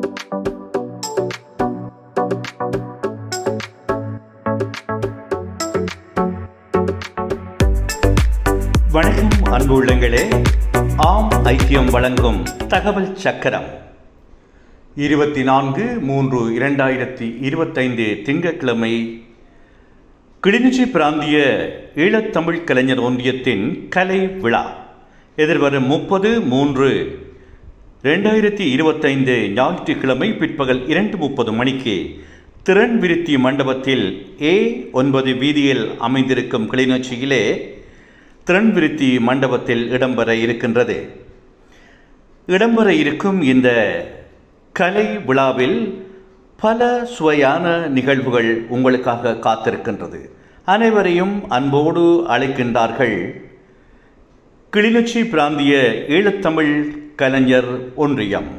வணக்கம் அன்பு உள்ளங்களே. ஆம் ஐக்கியம் வழங்கும் தகவல் சக்கரம் 24/3/2025 திங்கட்கிழமை கிளிநொச்சி பிராந்திய ஈழத்தமிழ் கலைஞர் ஒன்றியத்தின் கலை விழா எதிர்வரும் 30/3/2025 ஞாயிற்றுக்கிழமை பிற்பகல் 2:30 மணிக்கு திறன் விருத்தி மண்டபத்தில் A9 வீதியில் அமைந்திருக்கும் கிளிநொச்சியிலே திறன் விருத்தி மண்டபத்தில் இடம்பெற இருக்கும் இந்த கலை விழாவில் பல சுவையான நிகழ்வுகள் உங்களுக்காக காத்திருக்கின்றது. அனைவரையும் அன்போடு அழைக்கின்றார்கள் கிளிநொச்சி பிராந்திய ஈழத்தமிழ் கலைஞர் ஒன்றியம்.